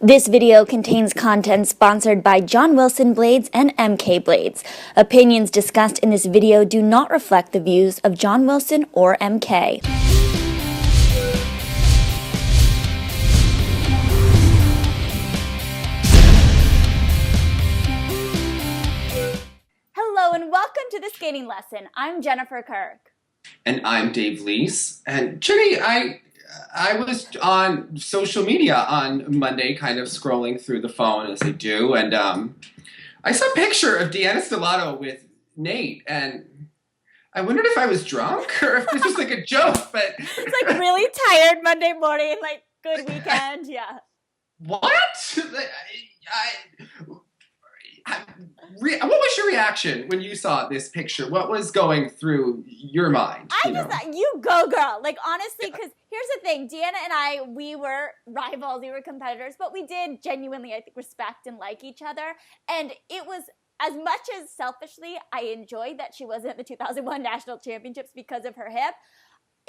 This video contains content sponsored by John Wilson Blades and MK Blades. Opinions discussed in this video do not reflect the views of John Wilson or MK. Hello and welcome to the skating lesson. I'm Jennifer Kirk. And I'm Dave Leese. And Jenny, I was on social media on Monday, kind of scrolling through the phone as I do, and I saw a picture of Deanna Stellato with Nate, and I wondered if I was drunk or if this was like a joke, but... It's like really tired Monday morning, like good weekend, yeah. What? What was your reaction when you saw this picture? What was going through your mind? I just thought, you go, girl. Like, honestly, because here's the thing. Deanna and I, we were rivals, we were competitors, but we did genuinely, I think, respect and like each other. And it was, as much as selfishly I enjoyed that she wasn't at the 2001 National Championships because of her hip,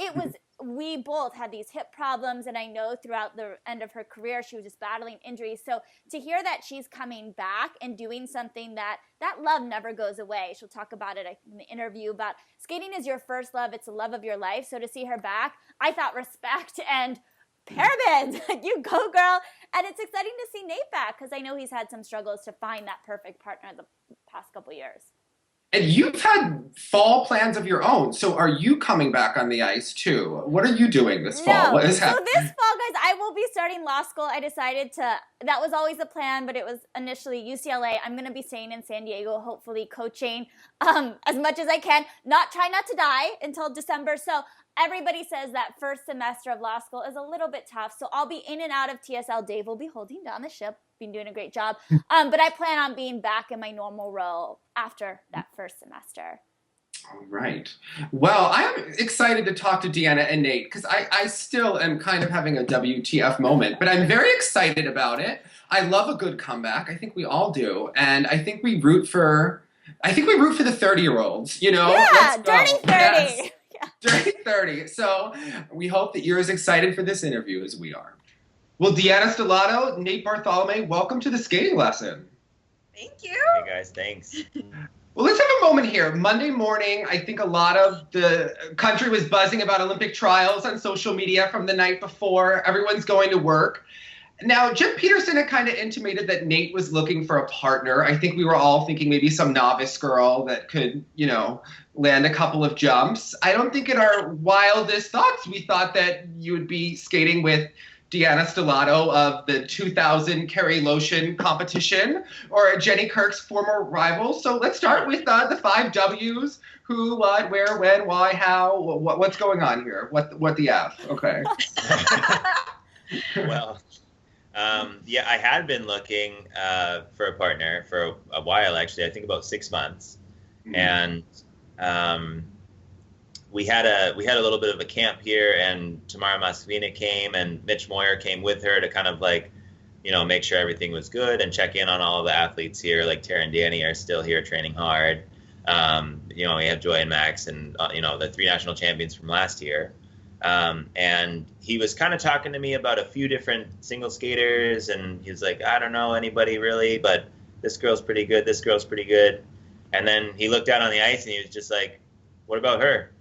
it was, we both had these hip problems, and I know throughout the end of her career she was just battling injuries. So to hear that she's coming back and doing something that love never goes away. She'll talk about it in the interview about skating is your first love. It's the love of your life. So to see her back, I thought respect and parabens. You go, girl. And it's exciting to see Nate back because I know he's had some struggles to find that perfect partner the past couple years. And you've had fall plans of your own. So are you coming back on the ice too? What are you doing this fall? What is happening? So this fall, guys, I will be starting law school. I decided that was always the plan, but it was initially UCLA. I'm going to be staying in San Diego, hopefully coaching as much as I can. Try not to die until December. So everybody says that first semester of law school is a little bit tough. So I'll be in and out of TSL. Dave will be holding down the ship. Been doing a great job. But I plan on being back in my normal role after that first semester. All right. Well, I'm excited to talk to Deanna and Nate because I still am kind of having a WTF moment, but I'm very excited about it. I love a good comeback. I think we all do. And I think we root for the 30-year-olds, you know? Yeah, dirty 30. Yes. Yeah. Dirty 30. So we hope that you're as excited for this interview as we are. Well, Deanna Stellato, Nate Bartholomay, welcome to the skating lesson. Thank you. Hey guys, thanks. Well, let's have a moment here. Monday morning, I think a lot of the country was buzzing about Olympic trials on social media from the night before. Everyone's going to work. Now, Jim Peterson had kind of intimated that Nate was looking for a partner. I think we were all thinking maybe some novice girl that could, land a couple of jumps. I don't think in our wildest thoughts we thought that you would be skating with Deanna Stellato of the 2000 Kerry Lotion competition, or Jenny Kirk's former rival. So let's start with the 5 W's: who, what, where, when, why, how. What's going on here? What the F? Okay. Well, yeah, I had been looking for a partner for a while, actually. I think about 6 months, and we had a little bit of a camp here, and Tamara Masvina came, and Mitch Moyer came with her to kind of make sure everything was good and check in on all of the athletes here. Like Tara and Danny are still here training hard. We have Joy and Max and, the 3 national champions from last year. And he was kind of talking to me about a few different single skaters, and he was like, I don't know anybody really, but this girl's pretty good. This girl's pretty good. And then he looked out on the ice and he was just like, what about her?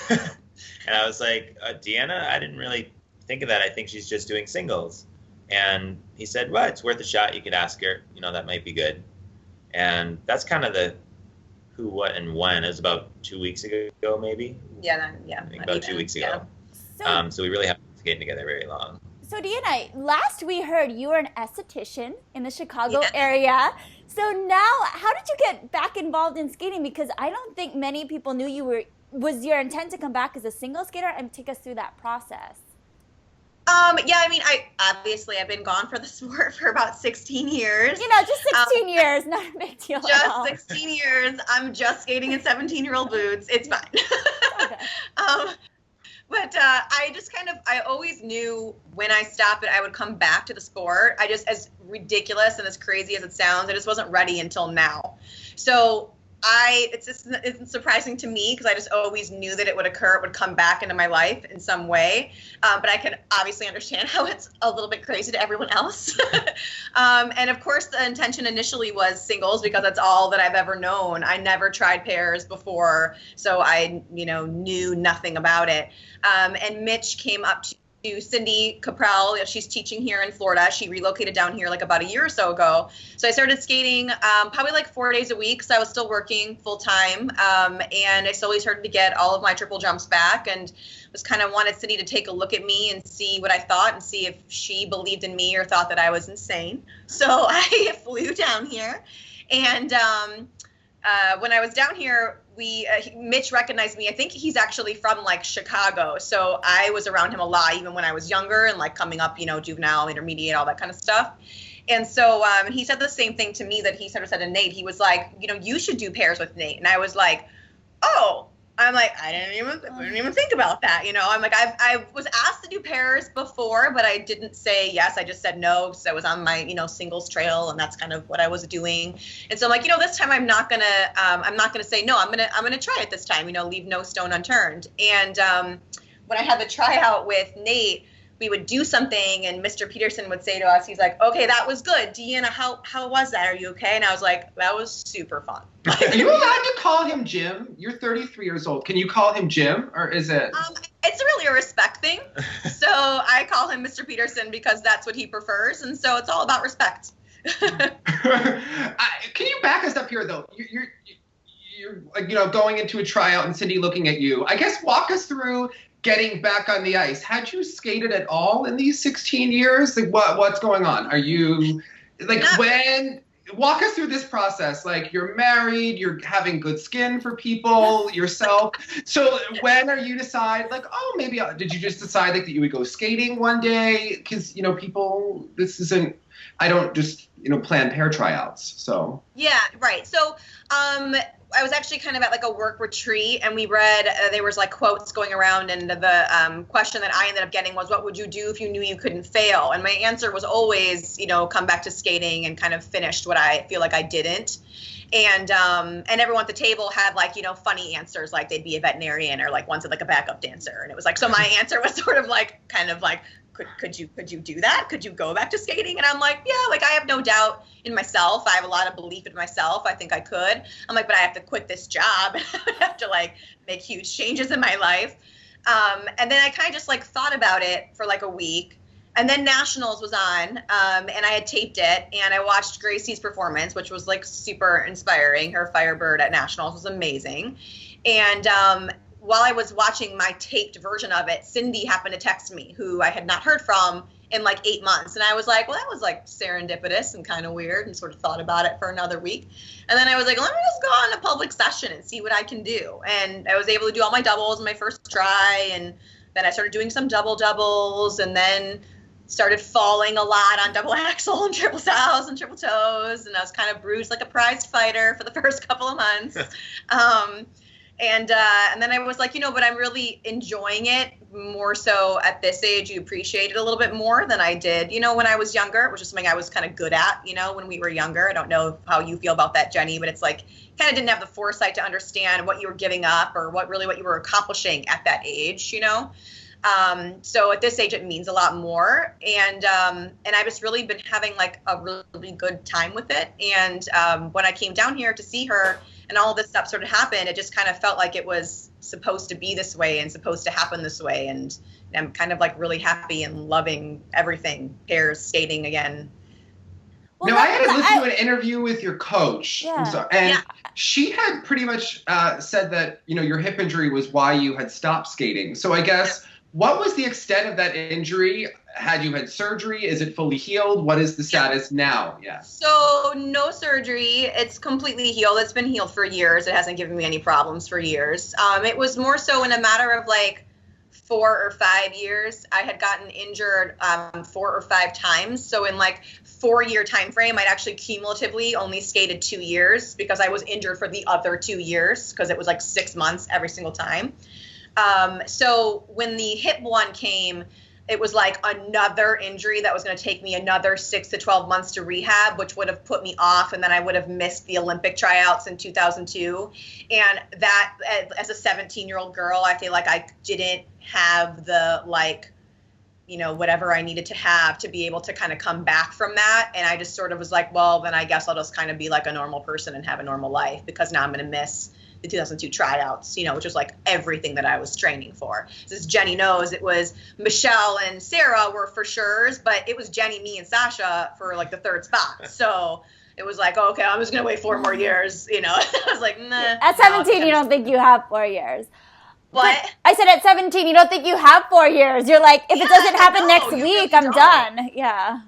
And I was like, Deanna, I didn't really think of that. I think she's just doing singles. And he said, well, it's worth a shot. You could ask her. That might be good. And that's kind of the who, what, and when. It was about 2 weeks ago, maybe. Yeah. I think about 2 weeks ago. So we really haven't been skating together very long. So Deanna, last we heard you were an esthetician in the Chicago area. So now, how did you get back involved in skating? Because I don't think many people knew was your intent to come back as a single skater, and take us through that process? I've been gone for the sport for about 16 years. Just 16 years, not a big deal at all. Just 16 years. I'm just skating in 17-year-old boots. It's fine. Okay. But I always knew when I stopped it, I would come back to the sport. As ridiculous and as crazy as it sounds, I just wasn't ready until now. So isn't surprising to me because I just always knew that it would occur. It would come back into my life in some way. But I can obviously understand how it's a little bit crazy to everyone else. And of course, the intention initially was singles because that's all that I've ever known. I never tried pairs before, so I, knew nothing about it. And Mitch came up to Cindy Capral. She's teaching here in Florida. She relocated down here like about a year or so ago. So I started skating probably like 4 days a week. So I was still working full time. And I slowly started to get all of my triple jumps back and was kind of wanted Cindy to take a look at me and see what I thought and see if she believed in me or thought that I was insane. So I flew down here. And when I was down here, Mitch recognized me. I think he's actually from like Chicago. So I was around him a lot, even when I was younger and like coming up, juvenile, intermediate, all that kind of stuff. And so he said the same thing to me that he sort of said to Nate. He was like, you should do pairs with Nate. And I was like, oh, I'm like, I didn't even think about that. I'm like, I was asked to do pairs before, but I didn't say yes. I just said no because I was on my, singles trail, and that's kind of what I was doing. And so I'm like, this time I'm not gonna say no. I'm gonna try it this time. Leave no stone unturned. And when I had the tryout with Nate, we would do something, and Mr. Peterson would say to us, he's like, okay, that was good. Deanna, how was that? Are you okay? And I was like, that was super fun. Are you allowed to call him Jim? You're 33 years old. Can you call him Jim, or is it? It's really a respect thing. So I call him Mr. Peterson because that's what he prefers, and so it's all about respect. Can you back us up here, though? You're going into a tryout and Cindy looking at you. I guess walk us through getting back on the ice. had you skated at all in these 16 years? Like, what's going on? Are you like walk us through this process? Like, you're married, you're having good skin for people, yourself. So when are you decide like, oh, maybe did you just decide like that you would go skating one day? Because people, this isn't. I don't just plan pair tryouts. So yeah, right. So I was actually kind of at like a work retreat, and we read, there was like quotes going around, and the question that I ended up getting was, what would you do if you knew you couldn't fail? And my answer was always, come back to skating, and kind of finished what I feel like I didn't. And everyone at the table had like, funny answers, like they'd be a veterinarian, or like one said like a backup dancer. And it was like, so my answer was sort of like, kind of like, could you do that? Could you go back to skating? And I'm like, yeah, like I have no doubt in myself. I have a lot of belief in myself. I think I could. I'm like, but I have to quit this job. I would have to like make huge changes in my life. And then I kind of just like thought about it for like a week. And then Nationals was on, and I had taped it, and I watched Gracie's performance, which was like super inspiring. Her Firebird at Nationals was amazing. And while I was watching my taped version of it, Cindy happened to text me, who I had not heard from in like 8 months. And I was like, well, that was like serendipitous and kind of weird, and sort of thought about it for another week. And then I was like, let me just go on a public session and see what I can do. And I was able to do all my doubles in my first try. And then I started doing some doubles, and then started falling a lot on double axel and triple sows and triple toes. And I was kind of bruised like a prize fighter for the first couple of months. And then I was like, but I'm really enjoying it more so at this age. You appreciate it a little bit more than I did, when I was younger, which is something I was kind of good at, when we were younger. I don't know how you feel about that, Jenny, but it's like kind of didn't have the foresight to understand what you were giving up or what you were accomplishing at that age, So at this age, it means a lot more. And I've just really been having like a really good time with it. And when I came down here to see her, and all of this stuff sort of happened, it just kind of felt like it was supposed to be this way and supposed to happen this way. And I'm kind of like really happy and loving everything, pairs, skating again. Well, I had to listen to an interview with your coach. Yeah. And she had pretty much said that, your hip injury was why you had stopped skating. So I guess, what was the extent of that injury? Had you had surgery? Is it fully healed? What is the status now? Yeah. So no surgery. It's completely healed. It's been healed for years. It hasn't given me any problems for years. It was more so in a matter of like 4 or 5 years. I had gotten injured 4 or 5 times. So in like 4-year time frame, I'd actually cumulatively only skated 2 years because I was injured for the other 2 years because it was like 6 months every single time. So when the hip one came, it was like another injury that was going to take me another 6 to 12 months to rehab, which would have put me off, and then I would have missed the Olympic tryouts in 2002. And that, as a 17-year-old girl, I feel like I didn't have the, like, you know, whatever I needed to have to be able to kind of come back from that. And I just sort of was like, well, then I guess I'll just kind of be like a normal person and have a normal life, because now I'm going to miss the 2002 tryouts, you know, which was like everything that I was training for. As Jenny knows, it was Michelle and Sarah were for sure's, but it was Jenny, me, and Sasha for like the third spot. So it was like, oh, okay, I'm just going to wait 4 more years, you know. I was like, nah. At 17, you don't think you have 4 years. What? But I said at 17, you don't think you have 4 years. You're like, if it doesn't happen next week, really I'm done. Yeah.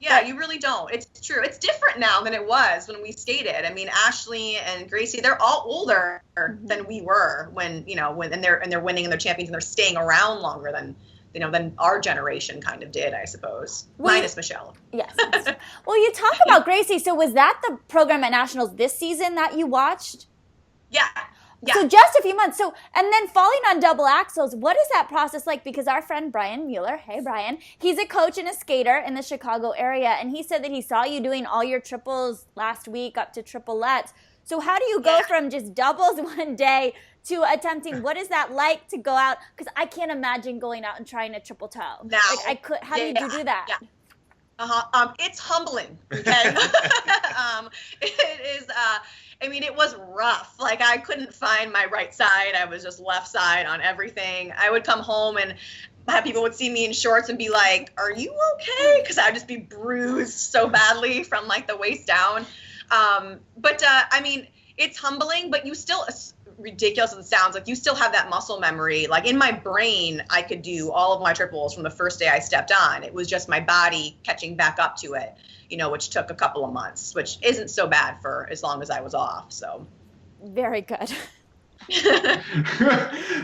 Yeah, you really don't. It's true. It's different now than it was when we skated. I mean, Ashley and Gracie, they're all older than we were when, you know, when they're winning and they're champions and they're staying around longer than, you know, than our generation kind of did, I suppose. Minus Michelle. Yes. Well, you talk about Gracie. So was that the program at Nationals this season that you watched? Yeah. Yeah. So just a few months. So, and then falling on double axels, what is that process like? Because our friend Brian Mueller, hey Brian, he's a coach and a skater in the Chicago area, and he said that he saw you doing all your triples last week up to triplets. So how do you go from just doubles one day to attempting? What is that like to go out? Because I can't imagine going out and trying a triple toe. No. Like I could. How do you do that? Yeah. It's humbling. Okay. It is. I mean, it was rough. Like, I couldn't find my right side. I was just left side on everything. I would come home and people would see me in shorts and be like, are you okay? Because I would just be bruised so badly from, like, the waist down. I mean, it's humbling, but you still, ridiculous as it sounds, like, you still have that muscle memory. Like, in my brain, I could do all of my triples from the first day I stepped on. It was just my body catching back up to it, you know, which took a couple of months, which isn't so bad for as long as I was off. So very good.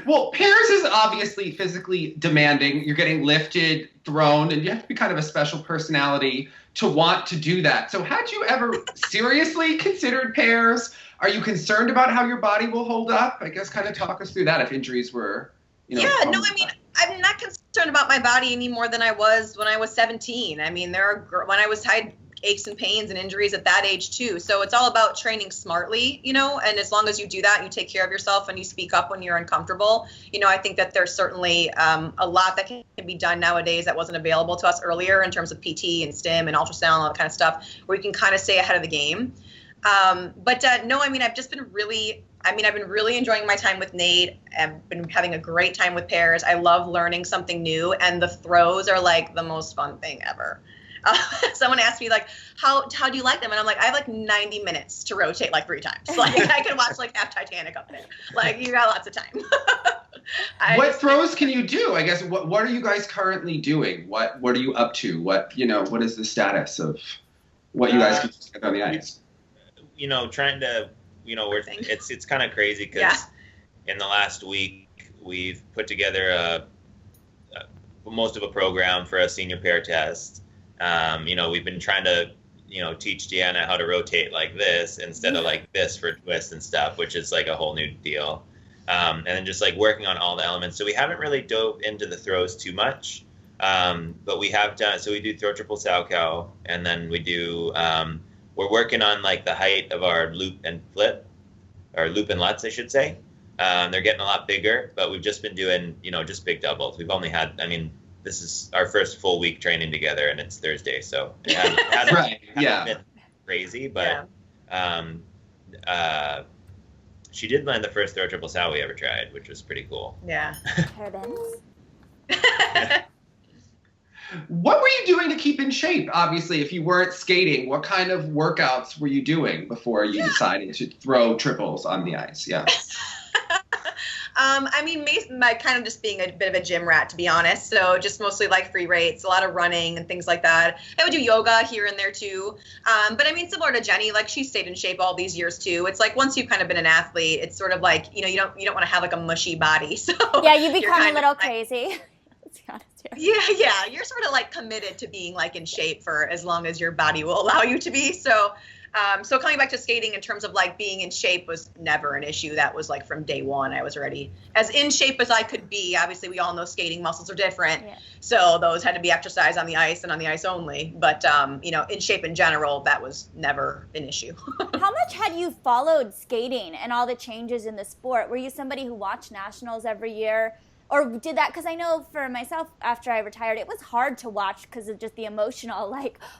Well, pairs is obviously physically demanding. You're getting lifted, thrown, and you have to be kind of a special personality to want to do that. So had you ever seriously considered pairs? Are you concerned about how your body will hold up? I guess kind of talk us through that if injuries were, you know. Yeah, no, I mean, I'm not concerned about my body any more than I was when I was 17. I mean, when I had aches and pains and injuries at that age too. So it's all about training smartly, you know, and as long as you do that and you take care of yourself and you speak up when you're uncomfortable, you know, I think that there's certainly a lot that can be done nowadays that wasn't available to us earlier in terms of PT and STIM and ultrasound and all that kind of stuff, where you can kind of stay ahead of the game. No, I mean, I've been really enjoying my time with Nate. I've been having a great time with pairs. I love learning something new, and the throws are like the most fun thing ever. Someone asked me like, how do you like them? And I'm like, I have like 90 minutes to rotate like 3 times. Like I can watch like half Titanic up there. Like you got lots of time. What throws can you do? I guess what are you guys currently doing? What are you up to? What is the status of what you guys can do on the ice? You know, trying to, you know, it's kind of crazy because in the last week we've put together most of a program for a senior pair test. You know, we've been trying to, you know, teach Deanna how to rotate like this instead of like this for twists and stuff, which is like a whole new deal. And then just like working on all the elements. So we haven't really dove into the throws too much, but we have done. So we do throw triple Salchow, and then we do. We're working on like the height of our loop and flip, or loop and lutz, I should say. They're getting a lot bigger, but we've just been doing, you know, just big doubles. We've only had, I mean, this is our first full week training together, and it's Thursday, so it hasn't been crazy, but she did land the first throw triple Sal we ever tried, which was pretty cool. Yeah. What were you doing to keep in shape? Obviously, if you weren't skating, what kind of workouts were you doing before you decided to throw triples on the ice? Yeah. I mean, my kind of just being a bit of a gym rat, to be honest. So just mostly like free weights, a lot of running and things like that. I would do yoga here and there too. But I mean, similar to Jenny, like she stayed in shape all these years too. It's like once you've kind of been an athlete, it's sort of like, you know, you don't want to have like a mushy body. So yeah, you become a little crazy. Let's be honest here. Yeah. You're sort of like committed to being like in shape for as long as your body will allow you to be. So So coming back to skating in terms of like being in shape was never an issue. That was like from day one. I was already as in shape as I could be. Obviously, we all know skating muscles are different. Yeah. So those had to be exercised on the ice and on the ice only. But, in shape in general, that was never an issue. How much had you followed skating and all the changes in the sport? Were you somebody who watched nationals every year? Or did that, because I know for myself, after I retired, it was hard to watch because of just the emotional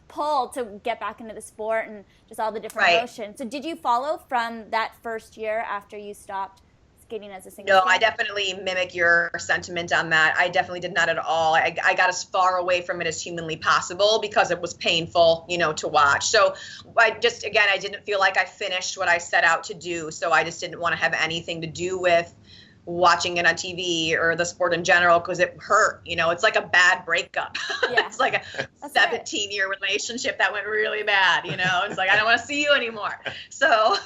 pull to get back into the sport and just all the different emotions. So did you follow from that first year after you stopped skating as a single No, skater? I definitely mimic your sentiment on that. I definitely did not at all. I got as far away from it as humanly possible because it was painful, to watch. So I didn't feel like I finished what I set out to do. So I just didn't want to have anything to do with watching it on TV or the sport in general because it hurt. It's like a bad breakup. Yeah. It's like a 17-year relationship that went really bad. It's like I don't want to see you anymore. So,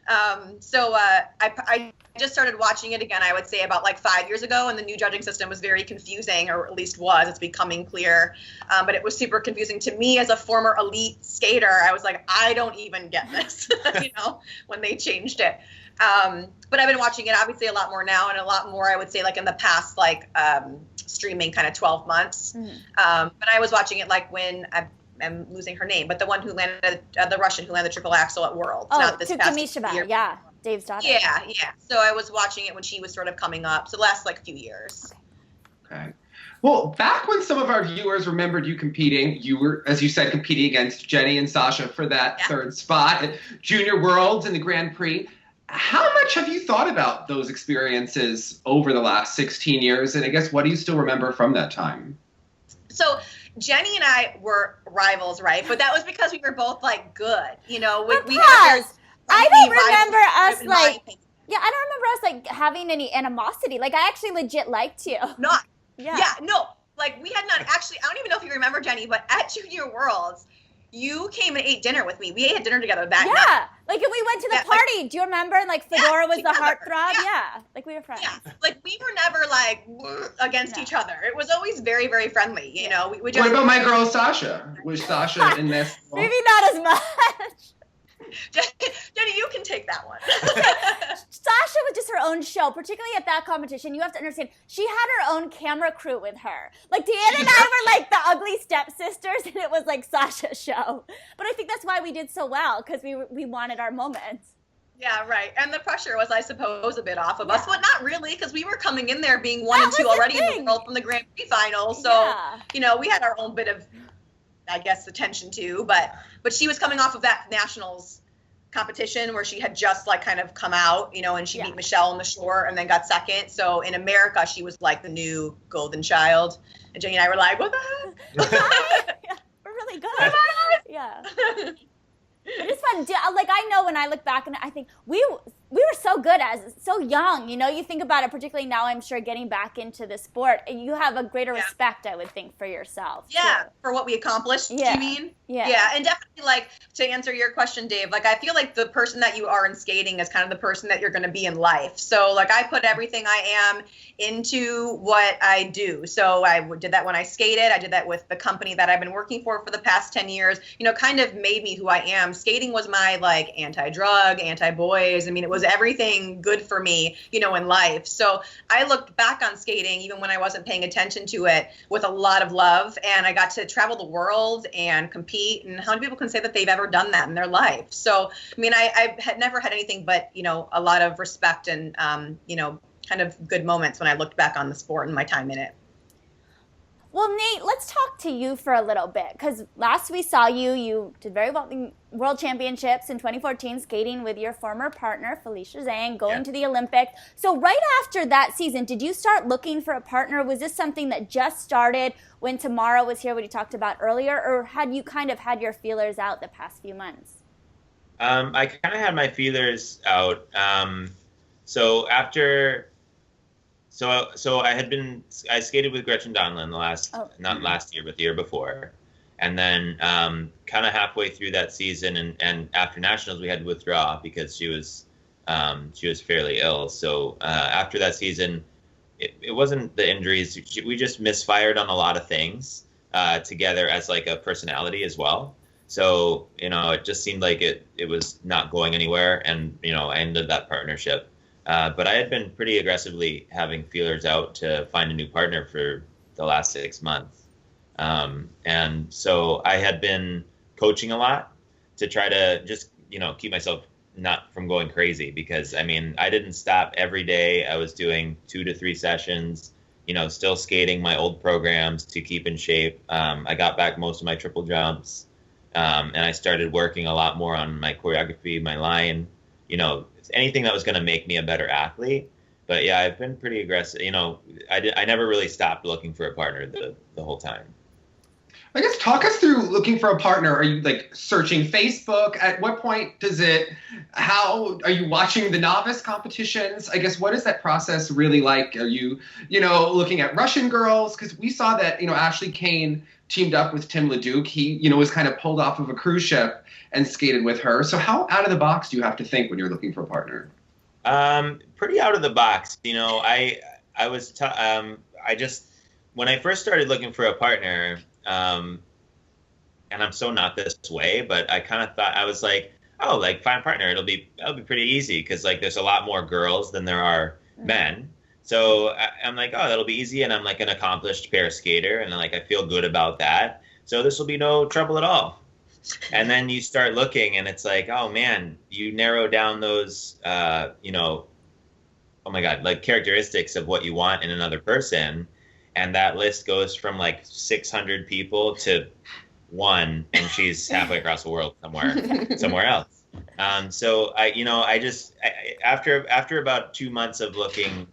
I just started watching it again. I would say about 5 years ago, and the new judging system was very confusing, or at least was. It's becoming clear, but it was super confusing to me as a former elite skater. I was like, I don't even get this. When they changed it. But I've been watching it obviously a lot more now, and a lot more I would say in the past streaming kind of 12 months. Mm-hmm. But I was watching it when I'm losing her name, but the one who landed the Russian who landed the triple axel at Worlds. Oh, not this past year. Yeah, Dave's daughter. Yeah. So I was watching it when she was sort of coming up. So the last few years. Okay. Well, back when some of our viewers remembered you competing, you were, as you said, competing against Jenny and Sasha for that third spot at Junior Worlds and the Grand Prix. How much have you thought about those experiences over the last 16 years? And I guess, what do you still remember from that time? So Jenny and I were rivals, right? But that was because we were both good. We had I don't remember us I don't remember us having any animosity. I actually legit liked you. Not. Yeah. No. We had not actually. I don't even know if you remember, Jenny, but at Junior Worlds, you came and ate dinner with me. We ate dinner together that night. And we went to the party. Do you remember? Fedora was the heartthrob. Yeah. We were friends. Yeah. We were never against each other. It was always very, very friendly. We just. What about my girl Sasha? Was Sasha in this? Maybe not as much. Jenny, you can take that one. Sasha was just her own show, particularly at that competition. You have to understand, she had her own camera crew with her. Deanna and I were the ugly stepsisters, and it was Sasha's show. But I think that's why we did so well, because we wanted our moments. Yeah, right. And the pressure was, I suppose, a bit off of us, but not really, because we were coming in there being 1 and 2 already in the world from the Grand Prix final. So, we had our own bit of, I guess, attention too. But she was coming off of that nationals competition where she had just kind of come out, and she beat Michelle on the shore and then got second. So in America, she was the new golden child. And Jenny and I were like, what the heck? We're really good. Yeah. It is fun. I know when I look back and I think we were so good so young. You think about it, particularly now, I'm sure, getting back into the sport, you have a greater respect, I would think, for yourself. Yeah, for what we accomplished, you mean? Yeah, and definitely, to answer your question, Dave, I feel like the person that you are in skating is kind of the person that you're going to be in life. So, I put everything I am into what I do. So I did that when I skated. I did that with the company that I've been working for the past 10 years, kind of made me who I am. Skating was my, anti-drug, anti-boys. I mean, it was everything good for me, in life. So I looked back on skating, even when I wasn't paying attention to it, with a lot of love. And I got to travel the world and compete. And how many people can say that they've ever done that in their life? So, I mean, I had never had anything but, a lot of respect and, kind of good moments when I looked back on the sport and my time in it. Well, Nate, let's talk to you for a little bit, because last we saw you did very well in World Championships in 2014, skating with your former partner, Felicia Zhang, going to the Olympics. So right after that season, did you start looking for a partner? Was this something that just started when Tamara was here, what you talked about earlier, or had you kind of had your feelers out the past few months? I kind of had my feelers out. So I skated with Gretchen Donlin not last year, but the year before. And then kind of halfway through that season and after nationals, we had to withdraw because she was fairly ill. So after that season, it wasn't the injuries. We just misfired on a lot of things together as a personality as well. So, it just seemed like it was not going anywhere, and, I ended that partnership. But I had been pretty aggressively having feelers out to find a new partner for the last 6 months. And so I had been coaching a lot to try to just, keep myself not from going crazy, because, I didn't stop every day. I was doing 2 to 3 sessions, still skating my old programs to keep in shape. I got back most of my triple jumps. And I started working a lot more on my choreography, my line, anything that was going to make me a better athlete. But yeah, I've been pretty aggressive. I never really stopped looking for a partner the whole time. I guess talk us through looking for a partner. Are you like searching Facebook? At what point how are you watching the novice competitions? I guess what is that process really like? Are you, looking at Russian girls? Because we saw that, Ashley Kane teamed up with Tim LeDuc. He, was kind of pulled off of a cruise ship and skated with her. So how out of the box do you have to think when you're looking for a partner? Pretty out of the box. When I first started looking for a partner, and I'm so not this way, but I kind of thought, I was like, oh, like find a partner. It'll be pretty easy, because like there's a lot more girls than there are men. So I'm like, oh, that'll be easy. And I'm like an accomplished pair skater, and like I feel good about that. So this will be no trouble at all. And then you start looking, and it's like, oh man, you narrow down those, oh my God, like characteristics of what you want in another person. And that list goes from like 600 people to 1, and she's halfway across the world somewhere else. So after about 2 months of looking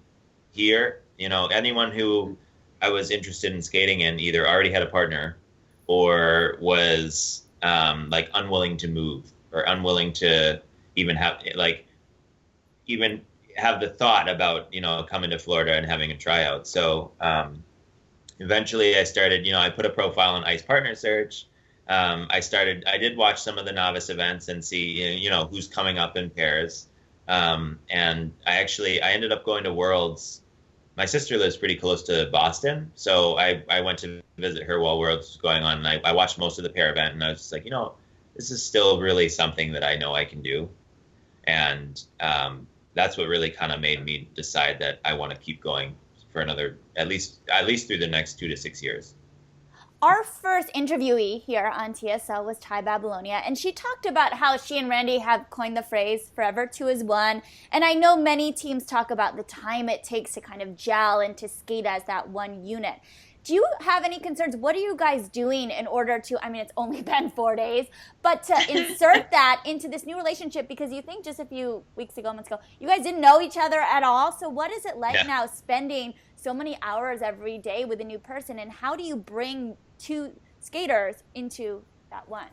here, anyone who I was interested in skating in either already had a partner or was like unwilling to move, or unwilling to even have the thought about, coming to Florida and having a tryout. So, eventually I started, I put a profile on Ice Partner Search. I did watch some of the novice events and see, who's coming up in pairs. And I ended up going to Worlds. My sister lives pretty close to Boston, so I went to visit her while Worlds was going on, and I watched most of the pair event, and I was just like, this is still really something that I know I can do. And that's what really kind of made me decide that I want to keep going for another, at least through the next 2 to 6 years. Our first interviewee here on TSL was Ty Babylonia, and she talked about how she and Randy have coined the phrase forever 2 is 1. And I know many teams talk about the time it takes to kind of gel and to skate as that one unit. Do you have any concerns? What are you guys doing in order to, it's only been 4 days, but to insert that into this new relationship? Because you think just a few months ago, you guys didn't know each other at all. So what is it like now spending so many hours every day with a new person? And how do you bring 2 skaters into that one?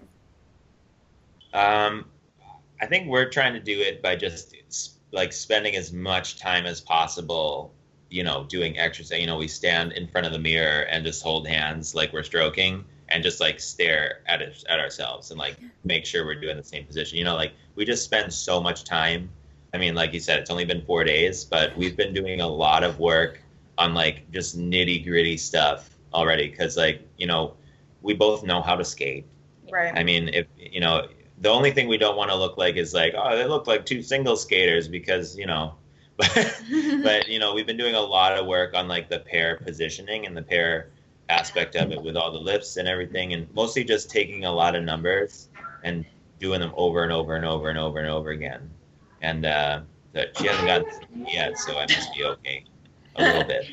I think we're trying to do it by just like spending as much time as possible, doing exercise. We stand in front of the mirror and just hold hands like we're stroking, and just like stare at ourselves and like make sure we're doing the same position. Like we just spend so much time. Like you said, it's only been 4 days, but we've been doing a lot of work on like just nitty gritty stuff already. Cause like, we both know how to skate. Right. If, the only thing we don't want to look like is like, oh, they look like 2 single skaters, because, but we've been doing a lot of work on like the pair positioning and the pair aspect of it, with all the lifts and everything, and mostly just taking a lot of numbers and doing them over and over and over and over and over again. And that she hasn't gotten to yet, so I must be okay a little bit.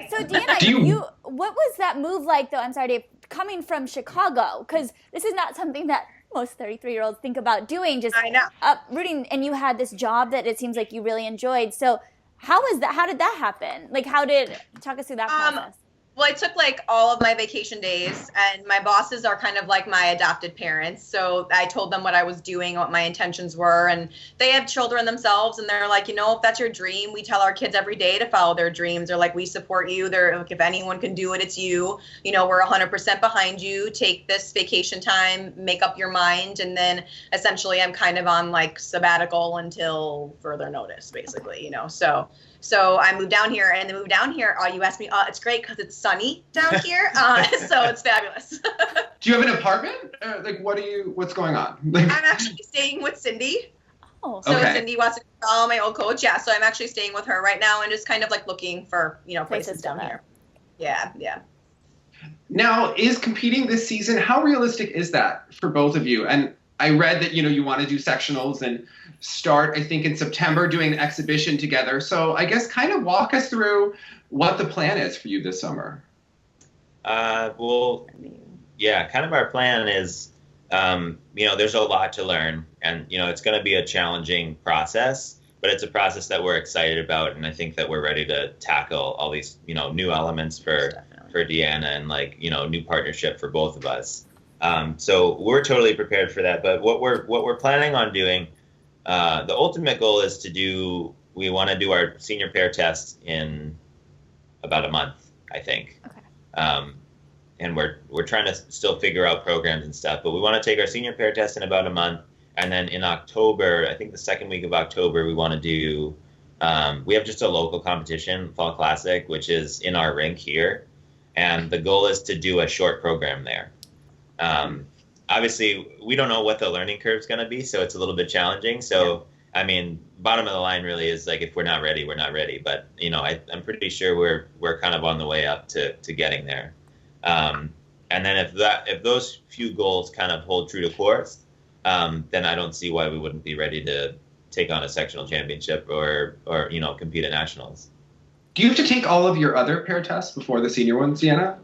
So Deanna, what was that move like though? I'm sorry, Dave, coming from Chicago, because this is not something that most 33-year-olds think about doing, just uprooting, and you had this job that it seems like you really enjoyed. So how did that happen? Like, talk us through that process? Well, I took like all of my vacation days, and my bosses are kind of like my adopted parents. So I told them what I was doing, what my intentions were, and they have children themselves, and they're like, if that's your dream, we tell our kids every day to follow their dreams. They're like, we support you. They're like, if anyone can do it, it's you. We're 100% behind you. Take this vacation time, make up your mind, and then essentially I'm kind of on like sabbatical until further notice, basically, So So I moved down here, and then moved down here. You asked me, it's great because it's sunny down here, so it's fabulous. Do you have an apartment? Like, what's going on? Like, I'm actually staying with Cindy. Oh, So Okay. Cindy wants to follow my old coach. Yeah, so I'm actually staying with her right now and just kind of like looking for, places down here. Yeah, yeah. now, is competing this season, how realistic is that for both of you? And I read that, you want to do sectionals and start, I think, in September doing an exhibition together. So I guess kind of walk us through what the plan is for you this summer. Well, yeah, kind of our plan is, there's a lot to learn, and, it's going to be a challenging process, but it's a process that we're excited about. And I think that we're ready to tackle all these, new elements for Deanna and new partnership for both of us. So we're totally prepared for that. But what we're planning on doing, the ultimate goal is we want to do our senior pair test in about a month, I think. Okay. And we're trying to still figure out programs and stuff, but we want to take our senior pair test in about a month. And then in October, I think the second week of October, we want to do, we have just a local competition, Fall Classic, which is in our rink here. And the goal is to do a short program there. Obviously, we don't know what the learning curve is going to be, so it's a little bit challenging. So, I mean, bottom of the line really is like, if we're not ready, we're not ready. But, I'm pretty sure we're kind of on the way up to getting there. And then if those few goals kind of hold true to course, then I don't see why we wouldn't be ready to take on a sectional championship or compete at nationals. Do you have to take all of your other pair tests before the senior ones, Deanna?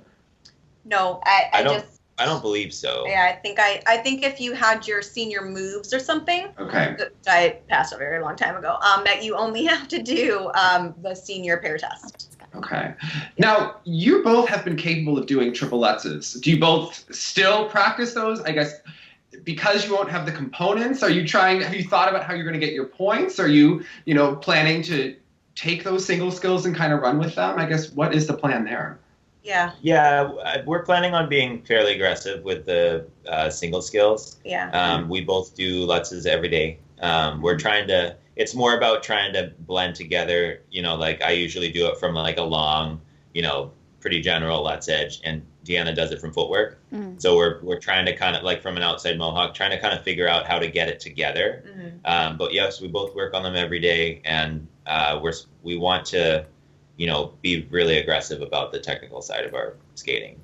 No, I don't believe so. Yeah, I think if you had your senior moves or something, Okay. I passed a very long time ago, that you only have to do the senior pair test. Okay. Now, you both have been capable of doing triplettes. Do you both still practice those? I guess because you won't have the components, have you thought about how you're going to get your points? Are you, planning to take those single skills and kind of run with them? I guess, what is the plan there? Yeah. Yeah, we're planning on being fairly aggressive with the single skills. Yeah. We both do Lutzes every day. It's more about trying to blend together, like I usually do it from like a long, pretty general Lutz edge, and Deanna does it from footwork. Mm. So we're trying to kind of like from an outside mohawk, trying to kind of figure out how to get it together. Mm-hmm. But yes, we both work on them every day, and we want to, be really aggressive about the technical side of our skating.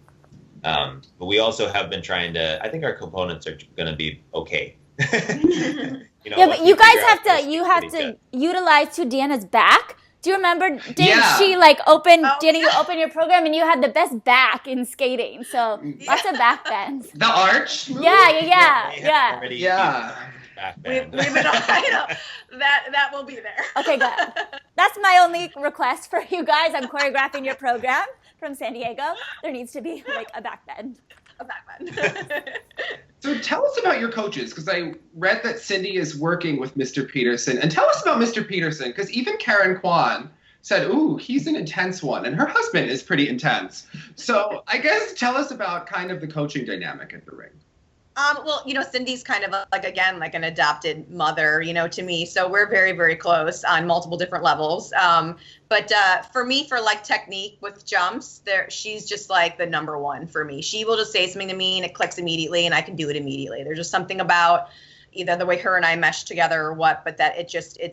But we also have been trying to, I think our components are going to be okay. Yeah, but you guys have to utilize to Deanna's back. Do you remember? She open? Deanna, you open your program and you had the best back in skating. So lots of back bends. The arch? Yeah. Back We've bend. been I know that will be there. Okay, good. That's my only request for you guys. I'm choreographing your program from San Diego. There needs to be like a back bend. A back bend. So tell us about your coaches, because I read that Cindy is working with Mr. Peterson. And tell us about Mr. Peterson, because even Karen Kwan said, ooh, he's an intense one. And her husband is pretty intense. So I guess tell us about kind of the coaching dynamic at the ring. Well, Cindy's kind of like an adopted mother, to me. So we're very, very close on multiple different levels. But for me, for like technique with jumps, she's just like the number one for me. She will just say something to me and it clicks immediately and I can do it immediately. There's just something about either the way her and I mesh together or what, but that it's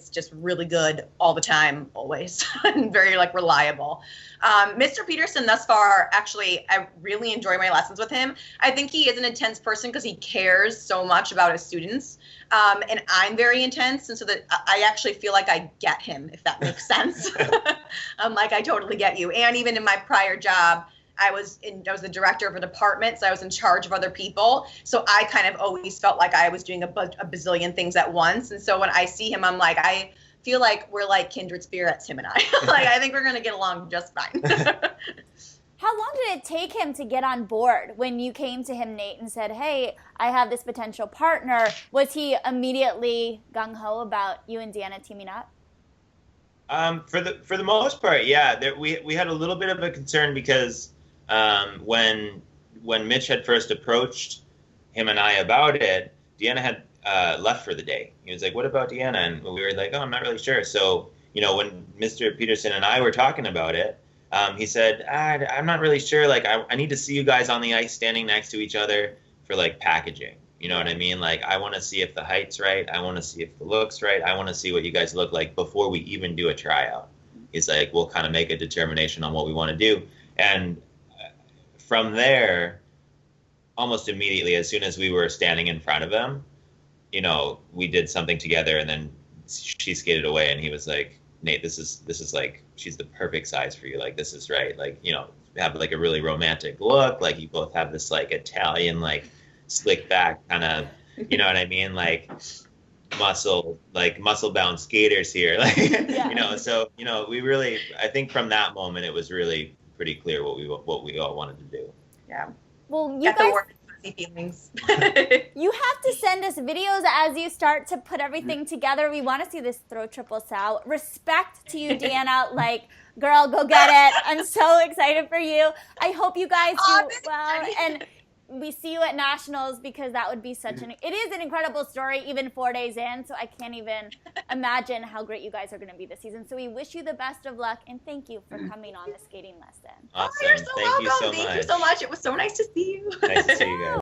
just really good all the time, always, and very like reliable. Mr. Peterson, thus far, actually, I really enjoy my lessons with him. I think he is an intense person because he cares so much about his students. And I'm very intense, and so that I actually feel like I get him, if that makes sense. I'm like, I totally get you. And even in my prior job, I was the director of a department, so I was in charge of other people. So I kind of always felt like I was doing a bazillion things at once. And so when I see him, I'm like, I feel like we're like kindred spirits, him and I. Like, I think we're going to get along just fine. How long did it take him to get on board when you came to him, Nate, and said, hey, I have this potential partner? Was he immediately gung-ho about you and Deanna teaming up? For the most part, yeah. We had a little bit of a concern because when Mitch had first approached him and I about it, Deanna had left for the day. He was like, what about Deanna? And we were like, oh, I'm not really sure. So, when Mr. Peterson and I were talking about it, he said, I'm not really sure. Like, I need to see you guys on the ice standing next to each other for like packaging. You know what I mean? Like, I want to see if the height's right. I want to see if the look's right. I want to see what you guys look like before we even do a tryout. He's like, we'll kind of make a determination on what we want to do. And from there, almost immediately, as soon as we were standing in front of him, we did something together, and then she skated away, and he was like, Nate, this is like, she's the perfect size for you. Like, this is right. Like, have like a really romantic look. Like, you both have this like Italian, like slick back kind of, you know what I mean? Like muscle bound skaters here. Like, so, we really, I think from that moment, it was really pretty clear what we all wanted to do. Yeah. Well, you guys, feelings. you have to send us videos as you start to put everything together. We want to see this throw triple sow. Respect to you, Deanna. Like, girl, go get it. I'm so excited for you. I hope you guys do well. And we see you at Nationals, because that would be it is an incredible story, even 4 days in. So I can't even imagine how great you guys are going to be this season. So we wish you the best of luck, and thank you for coming on the skating lesson. Awesome. Oh, you're so welcome. You so Thank much. you so much. It was so nice to see you. Nice to see you guys.